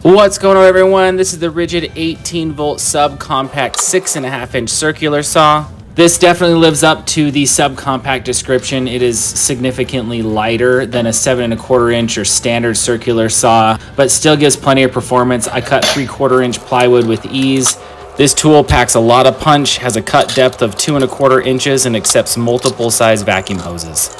What's going on, everyone? This is the Ridgid 18V SubCompact 6.5-inch circular saw. This definitely lives up to the subcompact description. It is significantly lighter than a 7.25-inch or standard circular saw, but still gives plenty of performance. I cut 3/4-inch plywood with ease. This tool packs a lot of punch, has a cut depth of 2.25 inches, and accepts multiple size vacuum hoses.